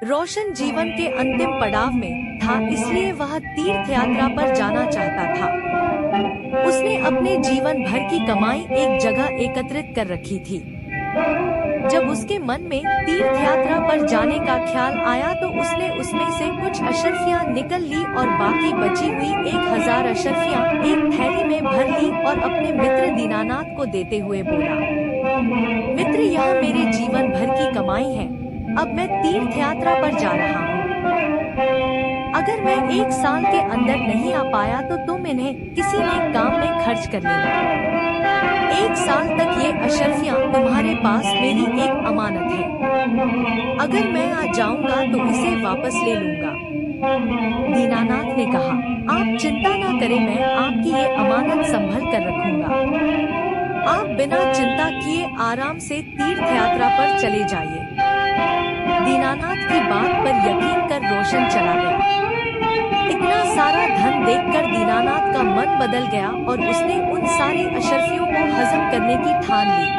रोशन जीवन के अंतिम पड़ाव में था, इसलिए वह तीर्थ यात्रा पर जाना चाहता था। उसने अपने जीवन भर की कमाई एक जगह एकत्रित कर रखी थी। जब उसके मन में तीर्थ यात्रा पर जाने का ख्याल आया तो उसने उसमें से कुछ अशर्फियाँ निकल ली और बाकी बची हुई 1000 अशर्फियाँ एक थैली में भर ली और अपने मित्र दीनानाथ को देते हुए बोला, मित्र, यह मेरे जीवन भर की कमाई है। अब मैं तीर्थ यात्रा पर जा रहा हूँ। अगर मैं 1 साल के अंदर नहीं आ पाया तो तुम इन्हें किसी नेक काम में खर्च कर लेना। 1 साल तक ये अशर्फियाँ तुम्हारे पास मेरी एक अमानत है। अगर मैं आ जाऊंगा तो इसे वापस ले लूंगा। दीनानाथ ने कहा, आप चिंता न करें, मैं आपकी ये अमानत संभल कर रखूंगा। आप बिना चिंता किए आराम से तीर्थ यात्रा पर चले जाइए। दीनानाथ की बात पर यकीन कर रोशन चला गया। इतना सारा धन देखकर दीनानाथ का मन बदल गया और उसने उन सारी अशर्फियों को हजम करने की ठान ली।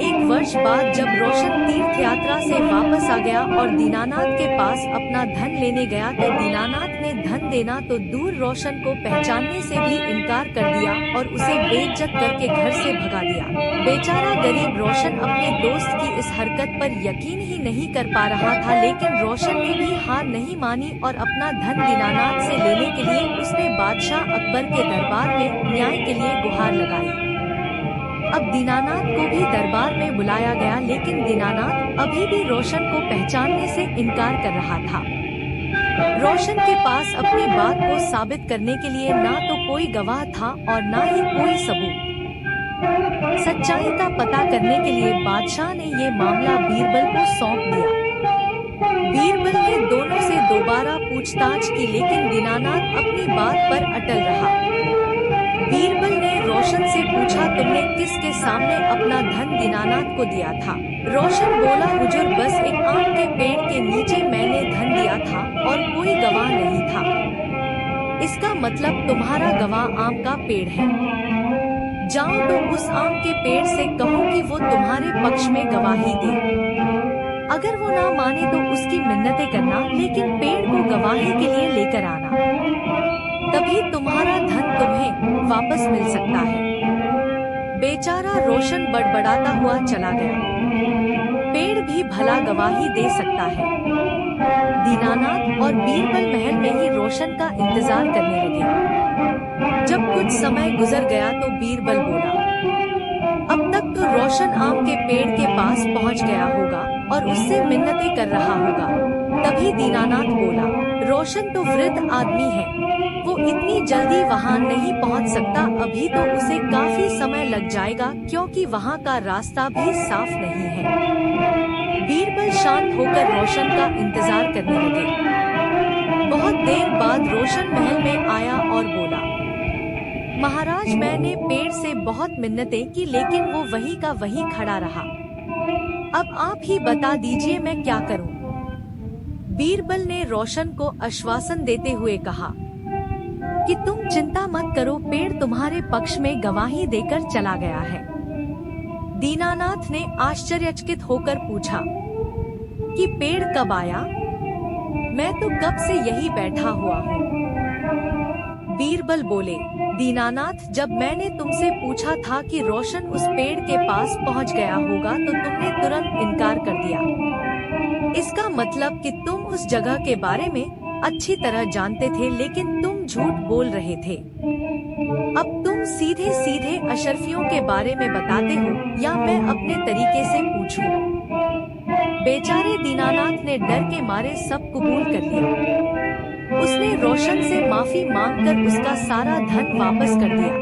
1 वर्ष बाद जब रोशन तीर्थ यात्रा से वापस आ गया और दीनानाथ के पास अपना धन लेने गया तो दीनानाथ ने धन देना तो दूर रोशन को पहचानने से भी इनकार कर दिया और उसे बेइज्जत करके घर से भगा दिया। बेचारा गरीब रोशन अपने दोस्त की इस हरकत पर यकीन ही नहीं कर पा रहा था, लेकिन रोशन ने भी हार नहीं मानी और अपना धन दीनानाथ से लेने के लिए उसने बादशाह अकबर के दरबार में न्याय के लिए गुहार लगाई। अब दीनानाथ को भी दरबार में बुलाया गया, लेकिन दीनानाथ अभी भी रोशन को पहचानने से इनकार कर रहा था। रोशन के पास अपनी बात को साबित करने के लिए ना तो कोई गवाह था और ना ही कोई सबूत। सच्चाई का पता करने के लिए बादशाह ने ये मामला बीरबल को सौंप दिया। बीरबल ने दोनों से दोबारा पूछताछ की, लेकिन दीनानाथ अपनी बात पर अटल रहा। बीरबल ने रोशन से पूछा, तुमने किसके सामने अपना धन दीनानाथ को दिया था? रोशन बोला, हुजूर, बस एक आम के पेड़ के नीचे मैंने धन दिया था और कोई गवाह नहीं था। इसका मतलब तुम्हारा गवाह आम का पेड़ है। जाओ तो उस आम के पेड़ से कहो कि वो तुम्हारे पक्ष में गवाही दे। अगर वो ना माने तो उसकी मिन्नतें करना, लेकिन पेड़ को गवाही के लिए लेकर आना, तभी तुम्हारा धन तुम्हें वापस मिल सकता है। बेचारा रोशन बड़बड़ाता हुआ चला गया। पेड़ भी भला गवाही दे सकता है। दीनानाथ और बीरबल महल में ही रोशन का इंतजार करने लगे। जब कुछ समय गुजर गया तो बीरबल बोला, अब तक तो रोशन आम के पेड़ के पास पहुंच गया होगा और उससे मिन्नतें कर रहा होगा। तभी दीनानाथ बोला, रोशन तो वृद्ध आदमी है, वो इतनी जल्दी वहां नहीं पहुंच सकता। अभी तो उसे काफी समय लग जाएगा क्योंकि वहां का रास्ता भी साफ नहीं है। बीरबल शांत होकर रोशन का इंतजार करने लगे। बहुत देर बाद रोशन महल में आया और बोला, महाराज, मैंने पेड़ से बहुत मिन्नतें की, लेकिन वो वहीं का वहीं खड़ा रहा। अब आप ही बता दीजिए मैं क्या करूं? बीरबल ने रोशन को आश्वासन देते हुए कहा कि तुम चिंता मत करो, पेड़ तुम्हारे पक्ष में गवाही देकर चला गया है। दीनानाथ ने आश्चर्यचकित होकर पूछा कि पेड़ कब आया? मैं तो कब से यही बैठा हुआ हूँ। बीरबल बोले, दीनानाथ, जब मैंने तुमसे पूछा था कि रोशन उस पेड़ के पास पहुँच गया होगा तो तुमने तुरंत इनकार कर दिया। इसका मतलब कि तुम उस जगह के बारे में अच्छी तरह जानते थे, लेकिन तुम झूठ बोल रहे थे। अब तुम सीधे सीधे अशर्फियों के बारे में बताते हो या मैं अपने तरीके से पूछूं? बेचारे दीनानाथ ने डर के मारे सब कबूल कर लिया। उसने रोशन से माफी मांगकर उसका सारा धन वापस कर दिया।